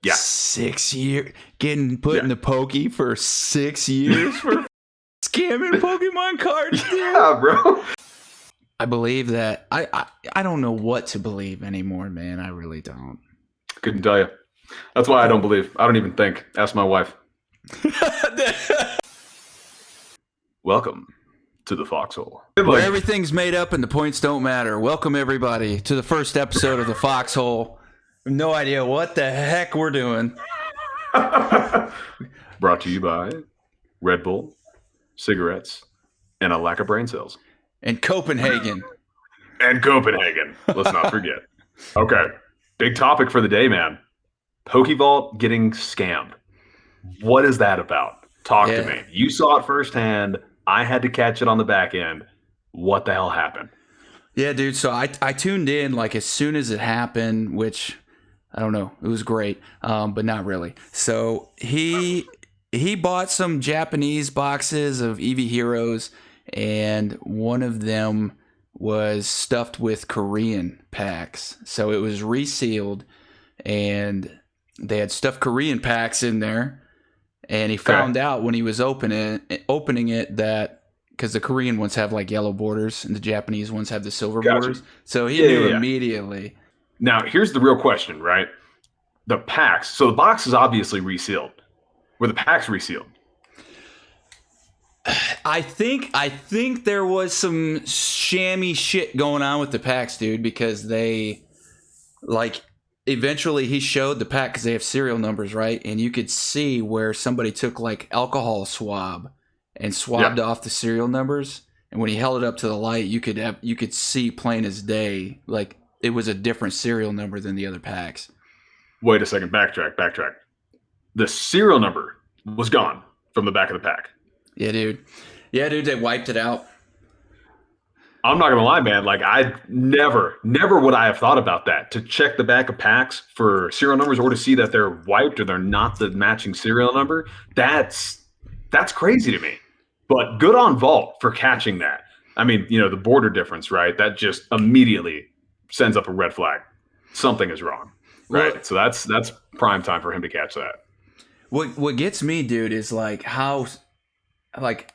Yeah. 6 years getting put Yeah. in the pokey for 6 years for scamming Pokemon cards, dude. Yeah, bro. I believe that. I don't know what to believe anymore, man. I really don't. Couldn't tell you. That's why I don't believe. I don't even think. Ask my wife. Welcome to the Foxhole. Where everything's made up and the points don't matter. Welcome, everybody, to the first episode of the Foxhole. No idea what the heck we're doing. Brought to you by Red Bull, cigarettes, and a lack of brain cells. And Copenhagen. And Copenhagen. Let's not forget. Okay. Big topic for the day, man. Pokevault getting scammed. What is that about? Talk to me. You saw it firsthand. I had to catch it on the back end. What the hell happened? Yeah, dude. So I tuned in like as soon as it happened, which I don't know. It was great, but not really. So he bought some Japanese boxes of EV Heroes, and one of them was stuffed with Korean packs. So it was resealed, and they had stuffed Korean packs in there. And he found out when he was opening it that because the Korean ones have like yellow borders and the Japanese ones have the silver borders. So he knew immediately. Now, here's the real question, right? The packs. So the box is obviously resealed. Were the packs resealed? I think there was some shammy shit going on with the packs, dude, because they like eventually he showed the pack because they have serial numbers, right? And you could see where somebody took like alcohol swab and swabbed off the serial numbers. And when he held it up to the light, you could see plain as day, like it was a different serial number than the other packs. Wait a second. Backtrack. The serial number was gone from the back of the pack. Yeah, dude. They wiped it out. I'm not gonna lie, man. Like I never would I have thought about that, to check the back of packs for serial numbers or to see that they're wiped or they're not the matching serial number. That's crazy to me. But good on Vault for catching that. I mean, the border difference, right? That just immediately sends up a red flag. Something is wrong, right? Well, so that's prime time for him to catch that. What gets me, dude, is like how, like,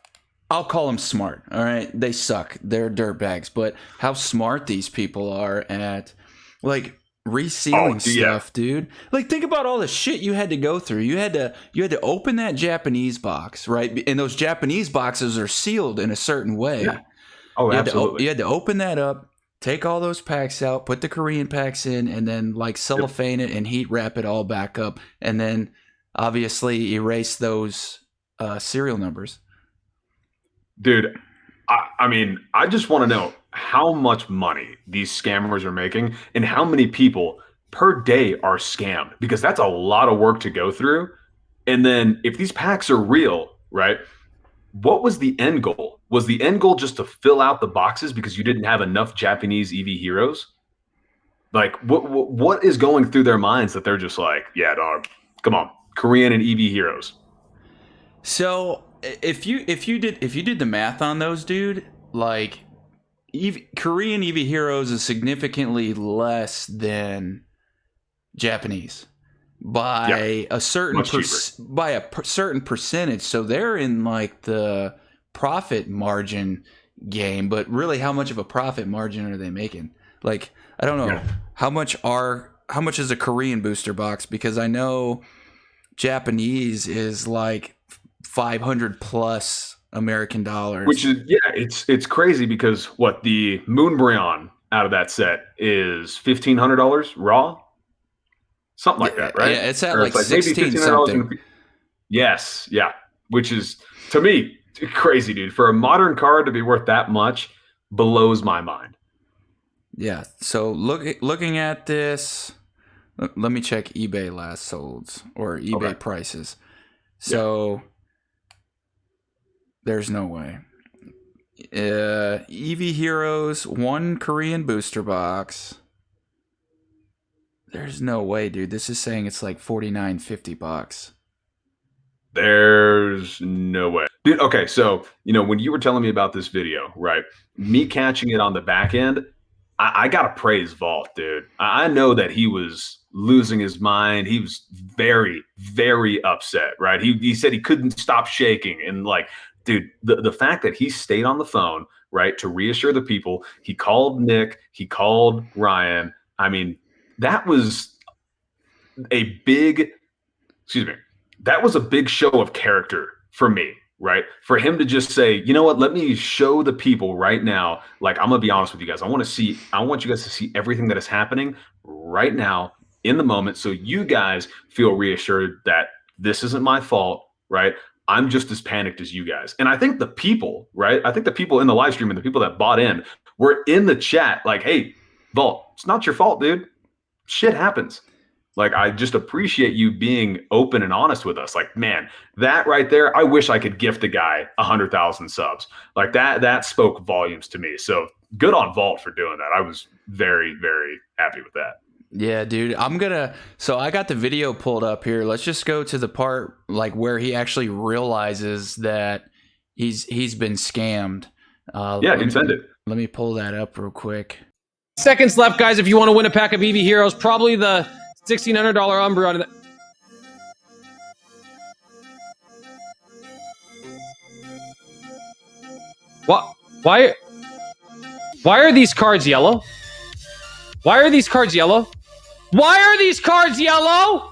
I'll call them smart. All right, they suck. They're dirtbags. But how smart these people are at like resealing stuff, dude. Like, think about all the shit you had to go through. You had to open that Japanese box, right? And those Japanese boxes are sealed in a certain way. Yeah. Oh, absolutely. You had to open that up, take all those packs out, put the Korean packs in, and then like cellophane it and heat wrap it all back up, and then obviously erase those serial numbers. Dude, I mean, I just want to know how much money these scammers are making and how many people per day are scammed, because that's a lot of work to go through. And then if these packs are real, right, what was the end goal? Was the end goal just to fill out the boxes because you didn't have enough Japanese EV Heroes? Like, what is going through their minds that they're just like, yeah, dog, come on, Korean and EV Heroes? So if you did the math on those, dude, like Korean EV Heroes is significantly less than Japanese by a certain certain percentage. So they're in like the profit margin game, but really, how much of a profit margin are they making? Like, I don't know how much is a Korean booster box, because I know Japanese is like 500 plus American dollars, which is it's crazy, because what the Moonbryon out of that set is $1,500 raw, something like that, right? Yeah, it's at like 16 something. Yes, yeah, which is to me crazy, dude. For a modern card to be worth that much blows my mind. Yeah. So looking at this, let me check eBay last solds or eBay prices. So. There's no way. EV Heroes, one Korean booster box. There's no way, dude. This is saying it's like $49.50. There's no way. Dude, okay, so, when you were telling me about this video, right, me catching it on the back end, I got to praise Vault, dude. I know that he was losing his mind. He was very, very upset, right? He said he couldn't stop shaking. And like, dude, the fact that he stayed on the phone, right, to reassure the people, he called Nick, he called Ryan. I mean, that was a big, excuse me, that was a big show of character for me, right? For him to just say, you know what, let me show the people right now. Like, I'm gonna be honest with you guys. I want you guys to see everything that is happening right now in the moment. So you guys feel reassured that this isn't my fault, right? I'm just as panicked as you guys. And I think the people, right? I think the people in the live stream and the people that bought in were in the chat like, hey, Vault, it's not your fault, dude. Shit happens. Like, I just appreciate you being open and honest with us. Like, man, that right there, I wish I could gift a guy 100,000 subs. Like that spoke volumes to me. So good on Vault for doing that. I was very, very happy with that. Yeah, dude. So I got the video pulled up here. Let's just go to the part like where he actually realizes that he's been scammed. Yeah, dude, send it. Let me pull that up real quick. Seconds left, guys. If you want to win a pack of EV Heroes, probably the $1,600 Umbra on it. What? Why are these cards yellow? Why are these cards yellow? Why are these cards yellow?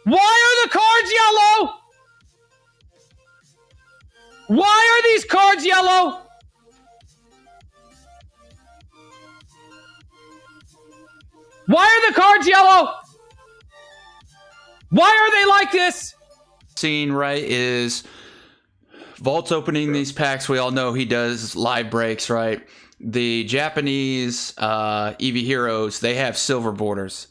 Why are the cards yellow? Why are these cards yellow? Why are the cards yellow? Why are they like this? Scene, right, is Vault's opening these packs. We all know he does live breaks, right? The Japanese EV Heroes, they have silver borders.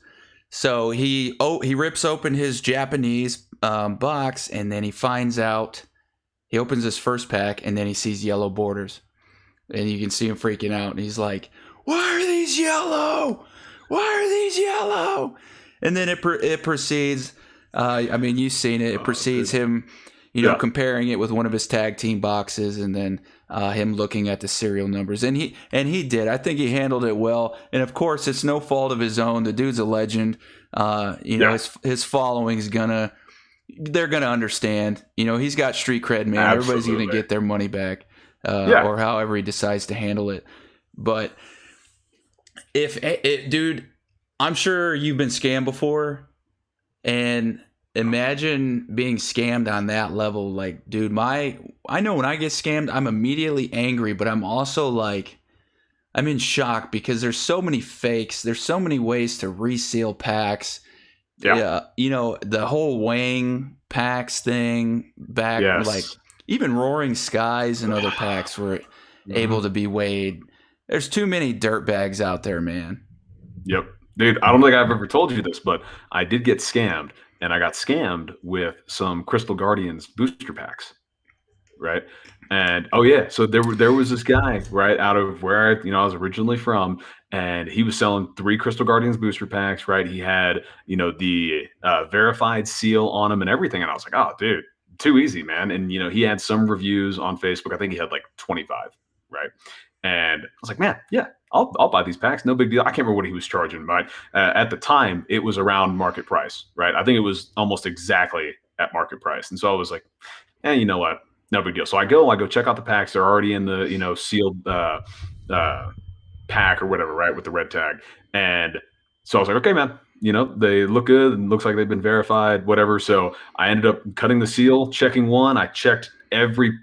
So he rips open his Japanese box, and then he finds out, he opens his first pack, and then he sees yellow borders. And you can see him freaking out, and he's like, why are these yellow? Why are these yellow? And then it proceeds, I mean, you've seen it. It precedes him, comparing it with one of his tag team boxes, and then him looking at the serial numbers. And he did. I think he handled it well. And of course, it's no fault of his own. The dude's a legend. His following's they're gonna understand. He's got street cred, man. Absolutely. Everybody's gonna get their money back, or however he decides to handle it. But dude, I'm sure you've been scammed before, and imagine being scammed on that level. Like, dude, I know when I get scammed, I'm immediately angry, but I'm also like, I'm in shock because there's so many fakes. There's so many ways to reseal packs. Yeah. The whole Wang packs thing back, like even Roaring Skies and other packs were able to be weighed. There's too many dirt bags out there, man. Yep. Dude, I don't think I've ever told you this, but I did get scammed, and I got scammed with some Crystal Guardians booster packs, right? And so there was this guy right out of where I was originally from, and he was selling 3 Crystal Guardians booster packs, right? He had the verified seal on them and everything, and I was like, oh, dude, too easy, man. And he had some reviews on Facebook. I think he had like 25, right? And I was like, man, yeah, I'll buy these packs. No big deal. I can't remember what he was charging, but at the time, it was around market price, right? I think it was almost exactly at market price. And so I was like, you know what? No big deal. So I go check out the packs. They're already in the, sealed pack or whatever, right, with the red tag. And so I was like, okay, man, they look good and looks like they've been verified, whatever. So I ended up cutting the seal, checking one. I checked every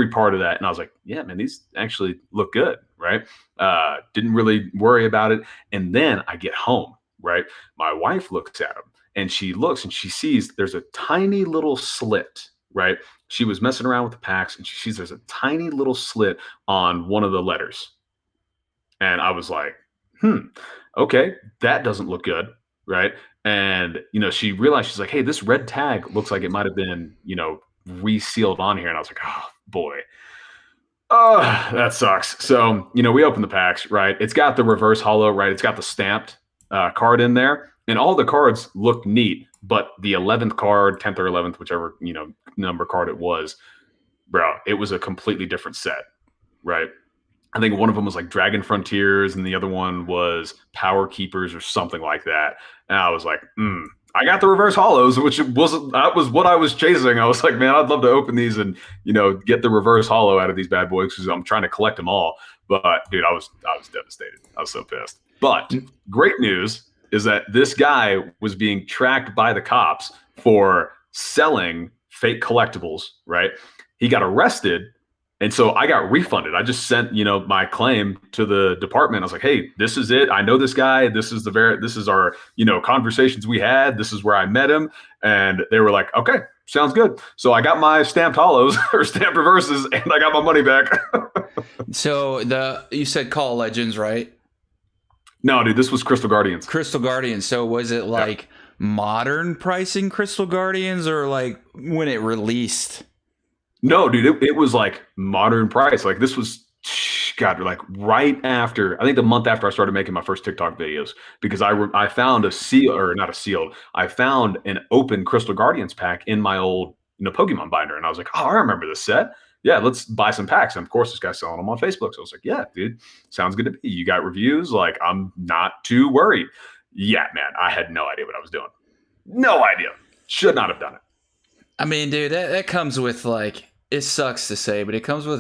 part of that, and I was like, yeah, man, these actually look good, right? Didn't really worry about it. And then I get home, right? My wife looks at them, and she looks and she sees there's a tiny little slit, right? She was messing around with the packs, and she sees there's a tiny little slit on one of the letters. And I was like, okay, that doesn't look good, right? And, she realized, she's like, hey, this red tag looks like it might have been, resealed on here. And I was like, oh, boy. Oh, that sucks. So, we open the packs, right? It's got the reverse holo, right? It's got the stamped card in there. And all the cards look neat. But the 11th card, 10th or 11th, whichever, number card it was, bro, it was a completely different set, right? I think one of them was like Dragon Frontiers, and the other one was Power Keepers or something like that. And I was like, I got the reverse hollows, which wasn't that was what I was chasing. I was like, man, I'd love to open these and get the reverse hollow out of these bad boys because I'm trying to collect them all. But dude, I was devastated. I was so pissed. But great news is that this guy was being tracked by the cops for selling fake collectibles. Right? He got arrested. And so I got refunded. I just sent, my claim to the department. I was like, "Hey, this is it. I know this guy. This is our, conversations we had. This is where I met him." And they were like, "Okay, sounds good." So I got my stamped hollows or stamped reverses, and I got my money back. So you said Call of Legends, right? No, dude, this was Crystal Guardians. Crystal Guardians. So was it like modern pricing Crystal Guardians, or like when it released? No, dude, it was like modern price. Like this was, God, like right after, I think the month after I started making my first TikTok videos, because I found a seal, or not a sealed, I found an open Crystal Guardians pack in my old, Pokemon binder. And I was like, oh, I remember this set. Yeah, let's buy some packs. And of course, this guy's selling them on Facebook. So I was like, yeah, dude, sounds good to me. You got reviews? Like, I'm not too worried. Yeah, man, I had no idea what I was doing. No idea. Should not have done it. I mean, dude, that comes with like, it sucks to say, but it comes with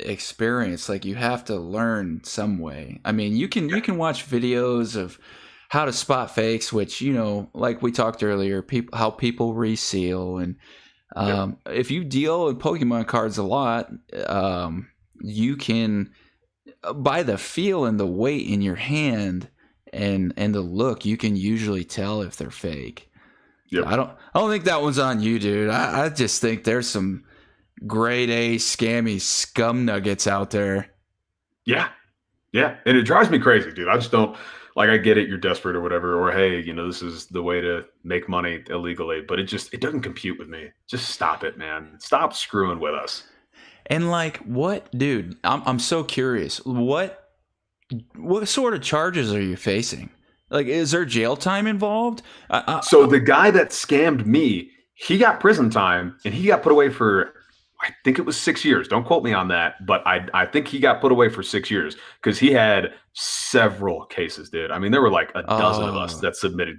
experience. Like you have to learn some way. I mean, you can watch videos of how to spot fakes, which like we talked earlier, how people reseal, and if you deal in Pokemon cards a lot, you can by the feel and the weight in your hand and the look, you can usually tell if they're fake. Yep. I don't think that one's on you, dude. I just think there's some grade A scammy scum nuggets out there. Yeah. And it drives me crazy, dude. I just don't, like, I get it, you're desperate or whatever, or hey, this is the way to make money illegally, but it doesn't compute with me. Just stop it, man. Stop screwing with us. And like, what, dude? I'm so curious. What sort of charges are you facing? Like, is there jail time involved? So the guy that scammed me, he got prison time, and he got put away for, I think it was 6 years. Don't quote me on that, but I think he got put away for 6 years because he had several cases, dude. I mean, there were like a dozen of us that submitted,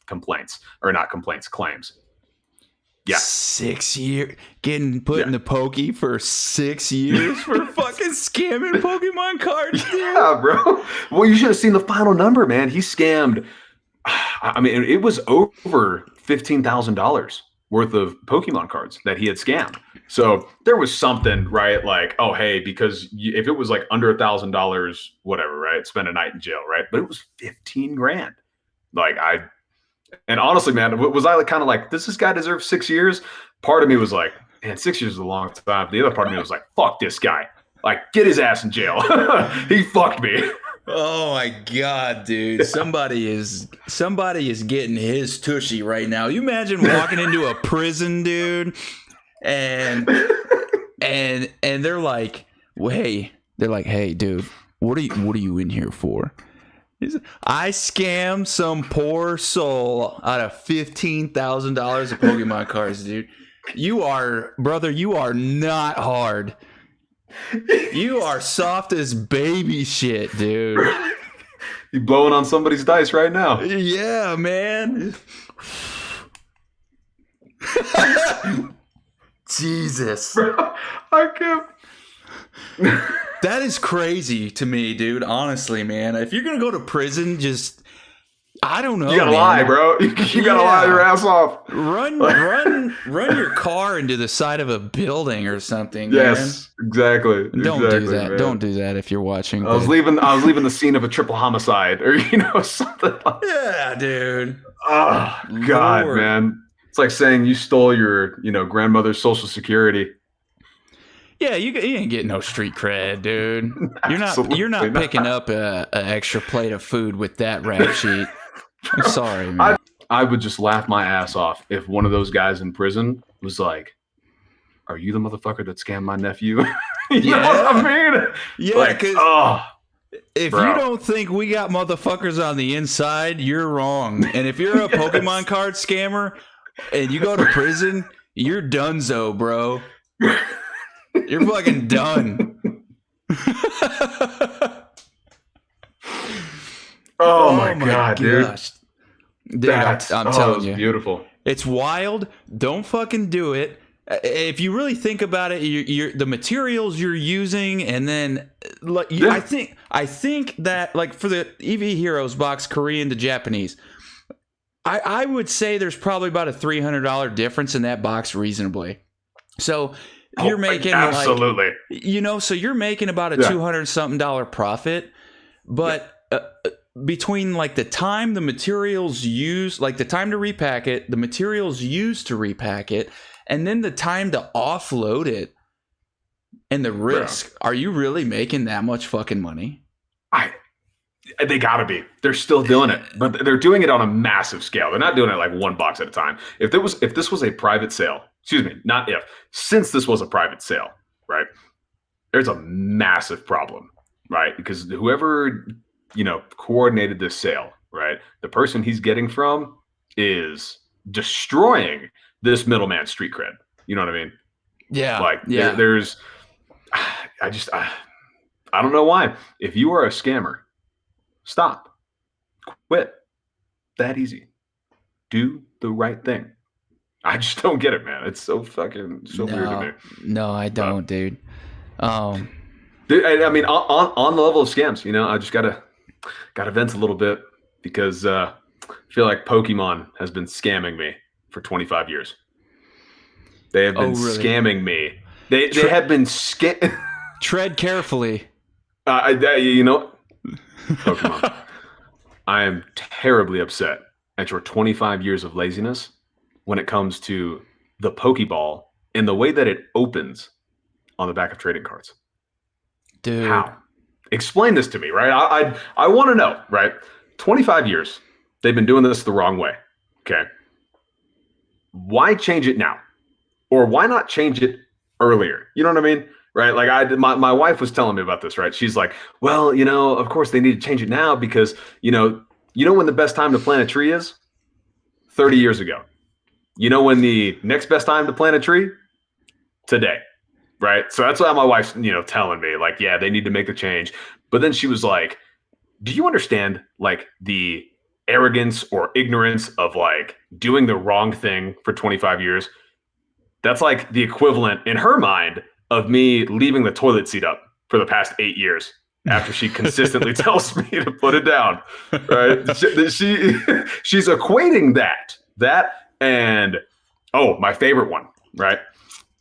complaints, or not complaints, claims. Yeah. 6 years getting put in the pokey for 6 years for fucking scamming Pokemon cards, dude. Yeah, bro. Well, you should have seen the final number, man. He scammed. I mean, it was over $15,000 worth of Pokemon cards that he had scammed. So there was something, right? Like, oh, hey, because if it was like under $1,000, whatever, right? Spend a night in jail, right? But it was 15 grand. Like and honestly, man, was I kind of like, does this guy deserve 6 years? Part of me was like, man, 6 years is a long time. The other part of me was like, fuck this guy. Like, get his ass in jail. He fucked me. Oh my God, dude. Somebody is getting his tushy right now. You imagine walking into a prison, dude, and they're like, hey, dude, what are you in here for? I scammed some poor soul out of $15,000 of Pokemon cards, dude. You are not hard. You are soft as baby shit, dude. You blowing on somebody's dice right now. Yeah, man. Jesus. Bro, I can't. That is crazy to me, dude. Honestly, man. If you're going to go to prison, just, I don't know. You gotta lie, bro. You gotta lie your ass off. Run your car into the side of a building or something. Yes, man. Exactly. Don't do that. Man. Don't do that if you're watching. I was leaving the scene of a triple homicide, or something like. Yeah, dude. Oh God, Lord. Man. It's like saying you stole your, grandmother's Social Security. Yeah, you ain't getting no street cred, dude. You're not picking up an extra plate of food with that rap sheet. I'm sorry, man. I would just laugh my ass off if one of those guys in prison was like, "Are you the motherfucker that scammed my nephew?" You know what I mean? Yeah, like, if you don't think we got motherfuckers on the inside, you're wrong. And if you're a Pokemon card scammer and you go to prison, you're donezo, bro. You're fucking done. Oh my God, dude. Dude, I'm telling you. Beautiful. It's wild. Don't fucking do it. If you really think about it, you're the materials you're using, and then like I think that like for the EV Heroes box, Korean to Japanese, I would say there's probably about a $300 difference in that box reasonably. So you're making absolutely, like, so you're making about a $200 something profit, but between like the time the materials used, like the time to repack it, the materials used to repack it, and then the time to offload it and the risk, are you really making that much fucking money? They gotta be. They're still doing it, but they're doing it on a massive scale. They're not doing it like one box at a time. If this was a private sale, since this was a private sale, right? There's a massive problem, right? Because whoever, coordinated this sale, right? The person he's getting from is destroying this middleman street cred. You know what I mean? Yeah. Like there's, I don't know why. If you are a scammer, stop, quit. That easy. Do the right thing. I just don't get it, man. It's so weird to me. No, I don't, dude. Dude, I mean, on the level of scams, I just gotta vent a little bit because I feel like Pokemon has been scamming me for 25 years. They have been scamming me. They have been Tread carefully. Pokemon. I am terribly upset at your 25 years of laziness when it comes to the Pokeball and the way that it opens on the back of trading cards. Dude. How? Explain this to me, right? I want to know, right? 25 years, they've been doing this the wrong way, okay? Why change it now? Or why not change it earlier? You know what I mean? Right? Like my wife was telling me about this, right? She's like, well, of course they need to change it now because, when the best time to plant a tree is? 30 years ago. You know when the next best time to plant a tree? Today. Right? So that's why my wife's, telling me like, yeah, they need to make the change. But then she was like, do you understand like the arrogance or ignorance of like doing the wrong thing for 25 years? That's like the equivalent in her mind of me leaving the toilet seat up for the past 8 years after she consistently tells me to put it down, right? She's equating that and, my favorite one, right?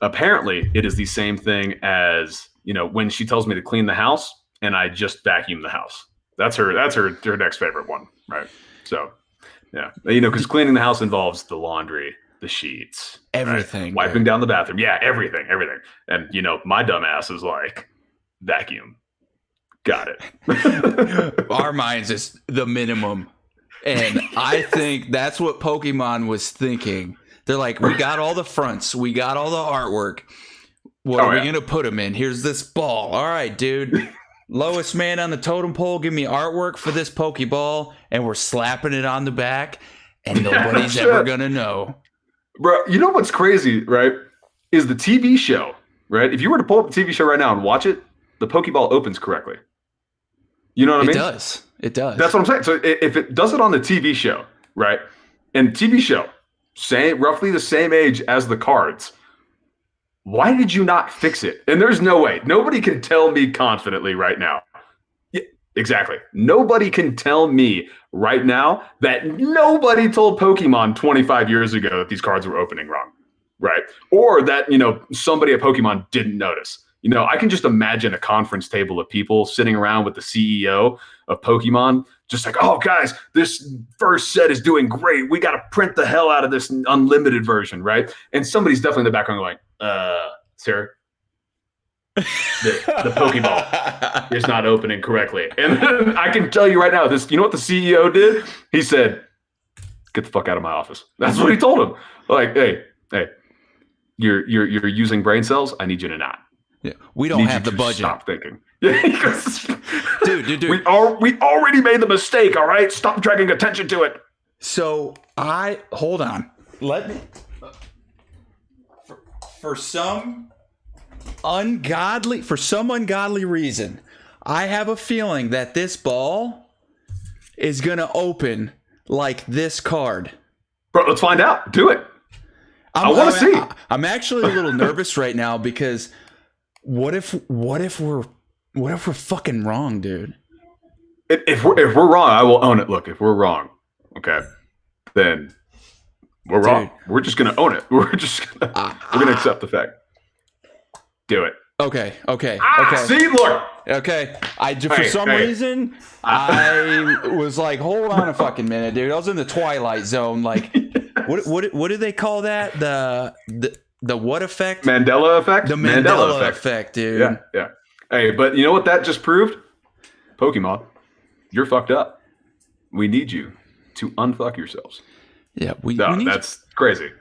Apparently it is the same thing as, when she tells me to clean the house and I just vacuum the house. That's her next favorite one, right? So, yeah, because cleaning the house involves the laundry, the sheets, everything, right? Wiping down the bathroom. Yeah, everything. And, my dumb ass is like, vacuum. Got it. Our minds is the minimum. And I think that's what Pokemon was thinking. They're like, we got all the fronts. We got all the artwork. What are we going to put them in? Here's this ball. All right, dude. Lowest man on the totem pole, give me artwork for this Pokeball. And we're slapping it on the back. And nobody's ever going to know. Bro, you know what's crazy, right? Is the TV show, right? If you were to pull up the TV show right now and watch it, the Pokeball opens correctly. You know what I mean? It does. That's what I'm saying. So if it does it on the TV show, right? And TV show, roughly the same age as the cards, why did you not fix it? And there's no way. Nobody can tell me confidently right now. Yeah, exactly. Nobody can tell me right now that nobody told Pokemon 25 years ago that these cards were opening wrong, right? Or that, somebody at Pokemon didn't notice. I can just imagine a conference table of people sitting around with the CEO of Pokemon, just like, oh, guys, this first set is doing great. We got to print the hell out of this unlimited version, right? And somebody's definitely in the background going, sir, the Pokeball is not opening correctly. And then I can tell you right now, you know what the CEO did? He said, get the fuck out of my office. That's what he told him. Like, hey, you're using brain cells. I need you to not. Yeah, we don't have the budget. Stop thinking. Yeah, dude. We already made the mistake. All right, stop dragging attention to it. So hold on. Let me. For some for some ungodly reason, I have a feeling that this ball is going to open like this card. Bro, let's find out. Do it. I want to see. I'm actually a little nervous right now because what if we're fucking wrong, dude? If we're wrong, I will own it. Look, if we're wrong, okay, then we're wrong. We're just gonna own it. We're gonna accept the fact. Do it. Okay. See, look. Okay. For some reason, I was like, hold on a fucking minute, dude. I was in the Twilight Zone. Like, what do they call that? The what effect? Mandela effect? The Mandela effect, dude. Yeah. Hey, but you know what that just proved? Pokemon, you're fucked up. We need you to unfuck yourselves. Yeah, that's crazy.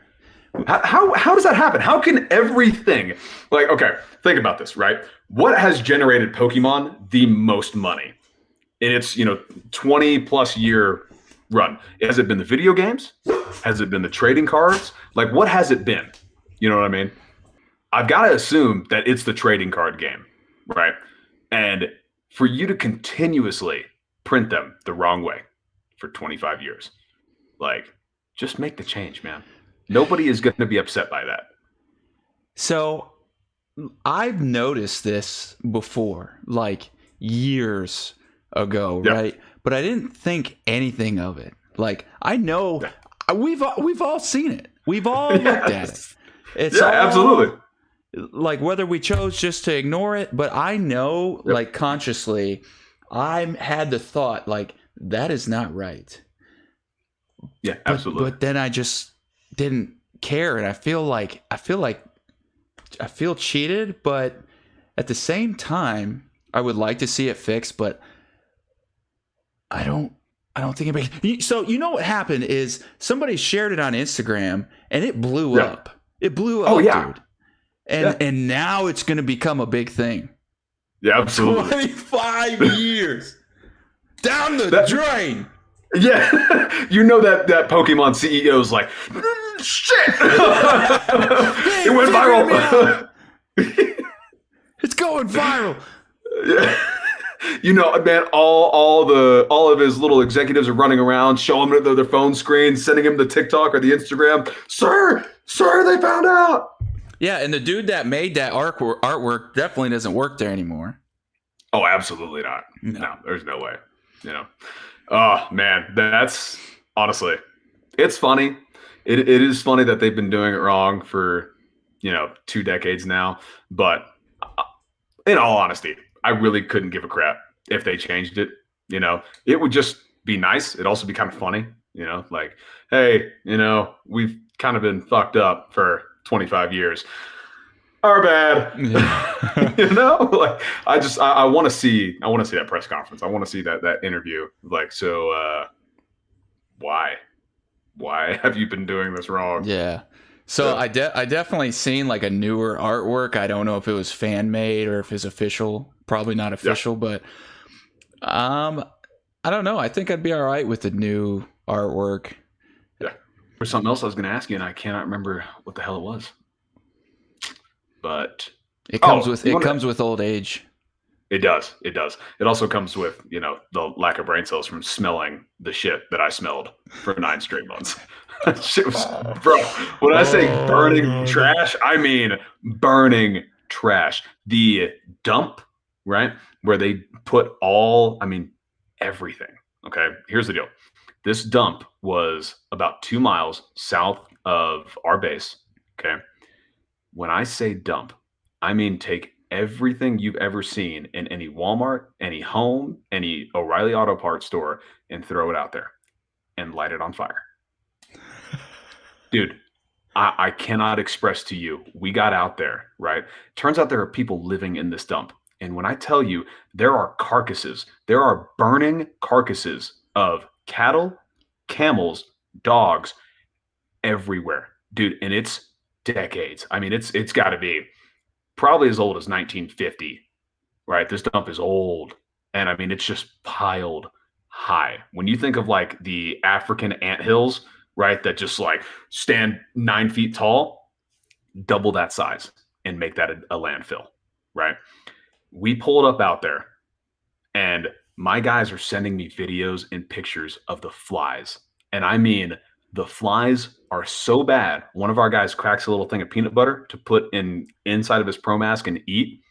How does that happen? How can everything, like, okay, think about this, right? What has generated Pokemon the most money in its 20 plus year run? Has it been the video games? Has it been the trading cards? Like, what has it been? You know what I mean? I've got to assume that it's the trading card game, right? And for you to continuously print them the wrong way for 25 years, like, just make the change, man. Nobody is going to be upset by that. So I've noticed this before, like years ago, right? But I didn't think anything of it. Like, I know we've all seen it. We've all looked at it. It's absolutely. Like, whether we chose just to ignore it, but I know, like, consciously, I had the thought, like, that is not right. Yeah, absolutely. But then I just didn't care, and I feel cheated, but at the same time, I would like to see it fixed, but I don't think anybody. So you know what happened is somebody shared it on Instagram, and it blew up. It blew up, dude. And now it's going to become a big thing. Yeah, absolutely. 25 years down the drain. Yeah, you know that Pokemon CEO is like, shit. It went viral. It's going viral. Yeah. You know, man, all of his little executives are running around, showing him their phone screen, sending him the TikTok or the Instagram. Sir, they found out. Yeah, and the dude that made that artwork definitely doesn't work there anymore. Oh, absolutely not. No, there's no way. Oh, man, that's honestly, it's funny. It is funny that they've been doing it wrong for, 2 decades now. But in all honesty, I really couldn't give a crap if they changed it. It would just be nice. It'd also be kind of funny, like, hey, we've kind of been fucked up for 25 years. Our bad. Yeah. Like, I want to see that press conference. I want to see that interview. Like, so why have you been doing this wrong? Yeah. So I definitely seen like a newer artwork. I don't know if it was fan made or if it's official. Probably not official, but I don't know. I think I'd be all right with the new artwork. Yeah. There's something else I was going to ask you, and I cannot remember what the hell it was. But it comes with old age. It does. It also comes with, the lack of brain cells from smelling the shit that I smelled for 9 straight months. Shit was, bro. When I say burning trash, I mean burning trash. The dump, right, where they put everything. Okay, here's the deal. This dump was about 2 miles south of our base. Okay. When I say dump, I mean take everything you've ever seen in any Walmart, any home, any O'Reilly Auto Parts store, and throw it out there and light it on fire. Dude, I cannot express to you. We got out there, right? Turns out there are people living in this dump. And when I tell you, there are burning carcasses of cattle, camels, dogs everywhere, dude. And it's decades. I mean, it's got to be probably as old as 1950, right? This dump is old. And I mean, it's just piled high. When you think of like the African anthills, right, that just like stand 9 feet tall, double that size and make that a landfill. right? We pulled up out there, and my guys are sending me videos and pictures of the flies. And I mean, the flies are so bad. One of our guys cracks a little thing of peanut butter to put in inside of his pro mask and eat.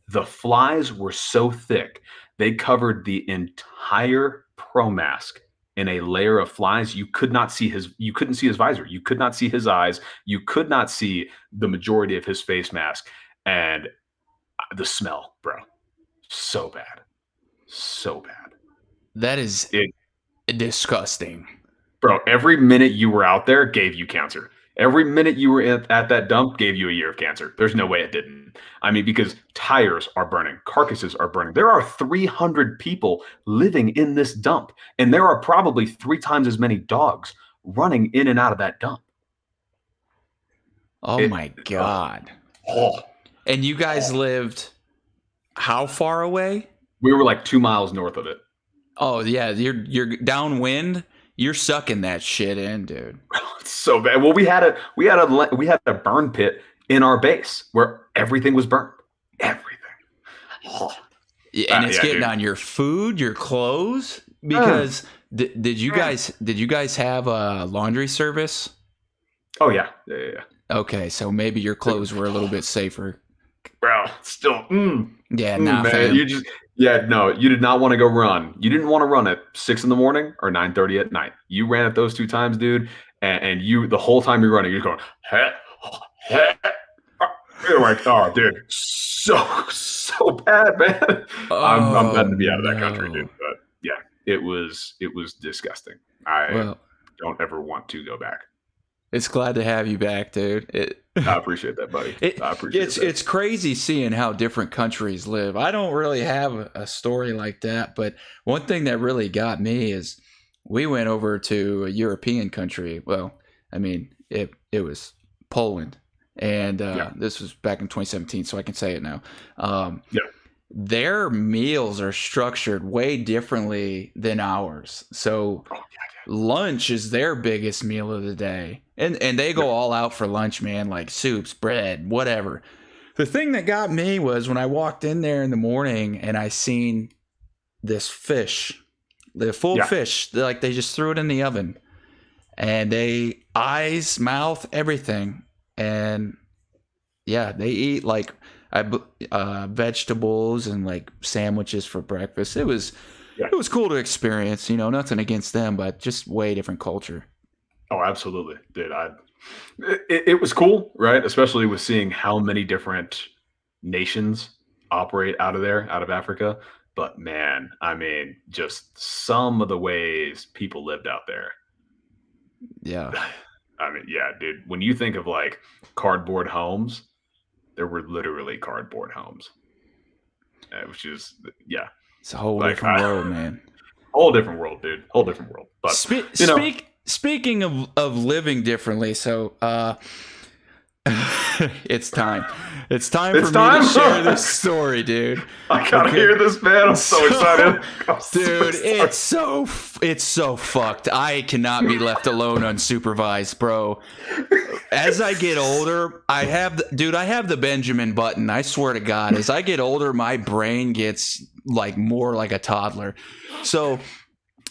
The flies were so thick, they covered the entire pro mask in a layer of flies. You couldn't see his visor. You could not see his eyes. You could not see the majority of his face mask. And the smell, bro, so bad. So bad. That is It, disgusting. bro, every minute you were out there gave you cancer. Every minute you were at that dump gave you a year of cancer. There's no way it didn't. I mean, because tires are burning, carcasses are burning. There are 300 people living in this dump, and there are probably 3 times as many dogs running in and out of that dump. Oh my God. Oh, And you guys lived how far away? we were like 2 miles north of it. Oh yeah, you're downwind. You're sucking that shit in, dude. It's so bad. Well, we had a burn pit in our base where everything was burned. Everything. Oh. And it's yeah, getting dude. on your food, your clothes. Because did you guys have a laundry service? Oh yeah. Okay, so maybe your clothes were a little bit safer. Bro, still. Yeah, nah, Man, fam. you did not want to go run. You didn't want to run at 6 a.m. or 9:30 at night. You ran at those 2 times, dude, and you the whole time you're running, you're going, you're like, oh, dude, so bad, man. I'm glad to be out of that country, dude. But yeah, it was disgusting. I Well, don't ever want to go back. it's glad to have you back, dude. I appreciate that, buddy. I appreciate that. It's crazy seeing how different countries live. I don't really have a story like that, but one thing that really got me is we went over to a European country. Well, I mean, it was Poland, and this was back in 2017, so I can say it now. Their meals are structured way differently than ours. So lunch is their biggest meal of the day. And they go all out for lunch, man, like soups, bread, whatever. The thing that got me was when I walked in there in the morning and I seen this fish, the full fish, like they just threw it in the oven. And they eyes, mouth, everything. And yeah, they eat like vegetables and like sandwiches for breakfast. It was cool to experience, nothing against them, but just way different culture. Oh, absolutely, dude. It was cool, right? Especially with seeing how many different nations operate out of there, out of Africa. But man, I mean, just some of the ways people lived out there. Yeah. I mean, yeah, dude. When you think of like cardboard homes, there were literally cardboard homes, which is It's a whole different world, man. Whole different world, dude. Whole different world. But Speaking of living differently, so it's time. It's time for me to share this story, dude. I gotta hear this, man. I'm so excited. Dude, it's so fucked. I cannot be left alone unsupervised, bro. As I get older, I have the Benjamin Button. I swear to God, as I get older, my brain gets like more like a toddler. So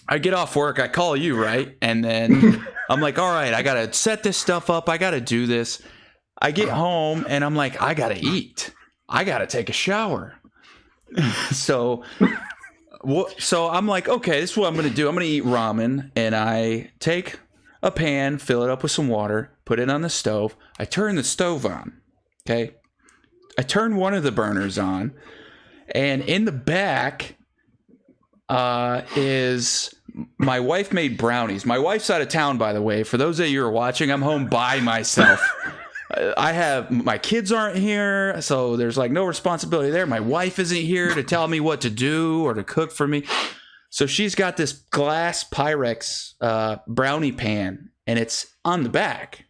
I get off work, I call you, right? And then I'm like, all right, I got to set this stuff up. I got to do this. I get home and I'm like, I got to eat. I got to take a shower. So I'm like, okay, this is what I'm going to do. I'm going to eat ramen. And I take a pan, fill it up with some water, put it on the stove. I turn the stove on. Okay. I turn one of the burners on. And in the back is my wife made brownies. My wife's out of town, by the way. For those of you who are watching, I'm home by myself. My kids aren't here, so there's like no responsibility there. My wife isn't here to tell me what to do or to cook for me. So she's got this glass Pyrex brownie pan, and it's on the back.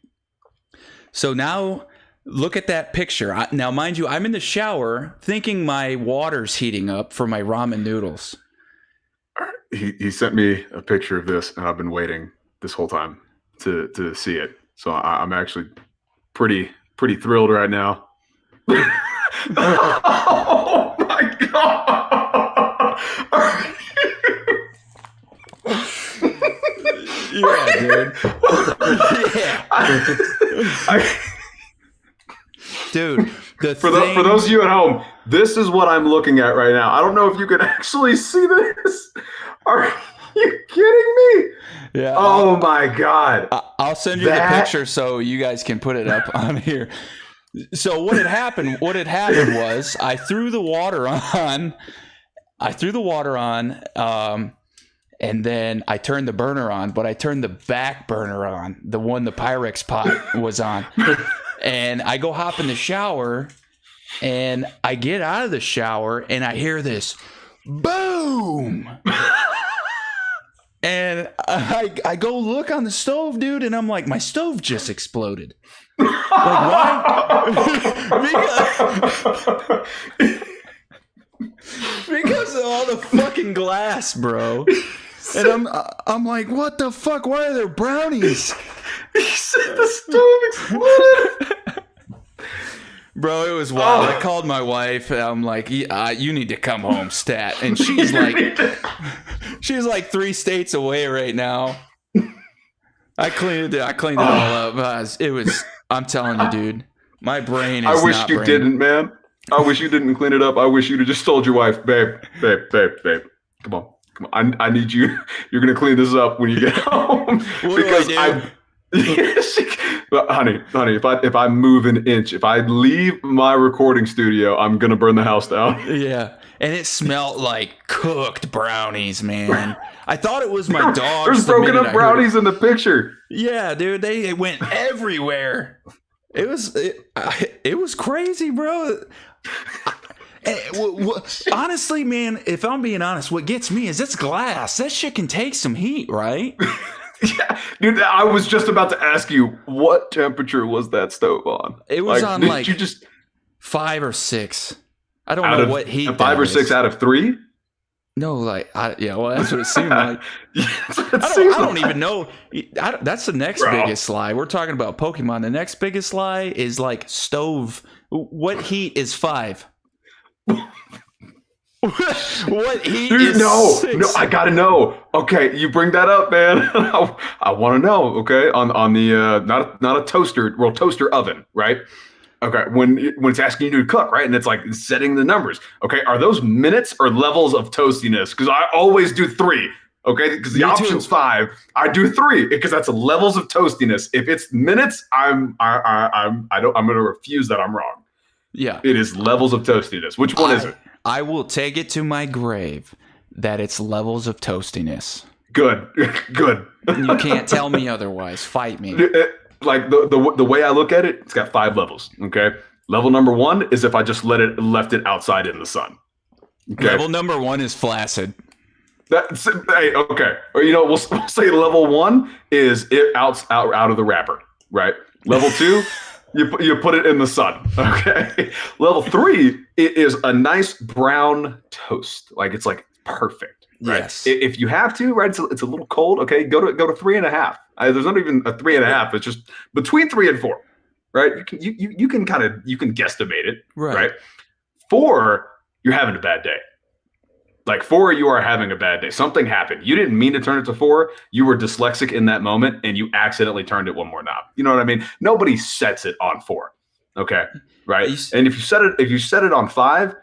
So now look at that picture. Now, mind you, I'm in the shower thinking my water's heating up for my ramen noodles. He sent me a picture of this, and I've been waiting this whole time to see it. So I'm actually pretty thrilled right now. Oh my god! Yeah, dude. Yeah. Dude, For those of you at home, this is what I'm looking at right now. I don't know if you can actually see this. Are you kidding me? Yeah. Oh my god. I'll send you the picture so you guys can put it up on here. So what had happened was I threw the water on. And then I turned the burner on, but I turned the back burner on, the one the Pyrex pot was on. And I go hop in the shower, and I get out of the shower, and I hear this boom. And I go look on the stove, dude, and I'm like, my stove just exploded. Like, why? Because of all the fucking glass, bro. And I'm like, what the fuck? Why are there brownies? He said the stove exploded. Bro, it was wild. I called my wife, and I'm like, you need to come home, stat. And she's like 3 states away right now. I cleaned it all up. I'm telling you, dude, my brain is I wish not you brain. didn't, man. I wish you didn't clean it up. I wish you'd have just told your wife, babe. Come on. I need you. You're gonna clean this up when you get home. What because do I do? honey, if I move an inch, if I leave my recording studio, I'm gonna burn the house down. Yeah, and it smelled like cooked brownies, man. I thought it was my dog. There's broken up brownies in the picture. Yeah, dude, they went everywhere. It was crazy, bro. Honestly, man, if I'm being honest, what gets me is it's glass. That shit can take some heat, right? Yeah, dude, I was just about to ask you, what temperature was that stove on? It was on like you just 5 or 6. I don't know what heat. 5 or 6 out of 3? No, well, that's what it seemed like. I don't even know. That's the next biggest lie. We're talking about Pokemon. The next biggest lie is like stove. What heat is 5? What heat Dude, is 6? No, I gotta know. Okay, you bring that up, man. I want to know. Okay, on the not a toaster, toaster oven, right? Okay, when it's asking you to cook, right, and it's like setting the numbers. Okay, are those minutes or levels of toastiness? Because I always do 3. Okay, because the option's 5. I do 3 because that's levels of toastiness. If it's minutes, I'm gonna refuse that I'm wrong. Yeah, it is levels of toastiness. Which one is it? I will take it to my grave that it's levels of toastiness. Good. You can't tell me otherwise. Fight me. Like the way I look at it, it's got 5 levels. Okay, level number 1 is if I just left it outside in the sun. Okay? Level number 1 is flaccid. Hey, okay, or we'll say level 1 is it out of the wrapper, right? Level 2. You put it in the sun, okay? Level 3 it is a nice brown toast, like it's like perfect, right? Yes. If you have to, right? It's a little cold, okay? Go to 3.5. There's not even a 3.5. It's just between 3 and 4, right? You can guesstimate it, right? 4, you're having a bad day. Like 4, you are having a bad day. Something happened. You didn't mean to turn it to 4. You were dyslexic in that moment, and you accidentally turned it one more knob. You know what I mean? Nobody sets it on 4. Okay, right? And if you set it on 5,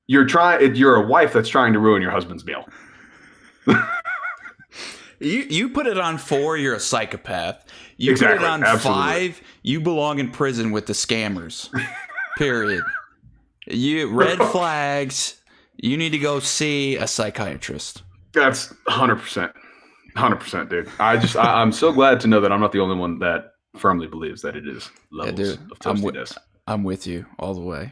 you're a wife that's trying to ruin your husband's meal. You put it on 4, you're a psychopath. You exactly. put it on Absolutely. 5, you belong in prison with the scammers. Period. Red flags. You need to go see a psychiatrist. That's 100%. 100%, dude. I'm so glad to know that I'm not the only one that firmly believes that it is levels of toastiness. I'm with you all the way.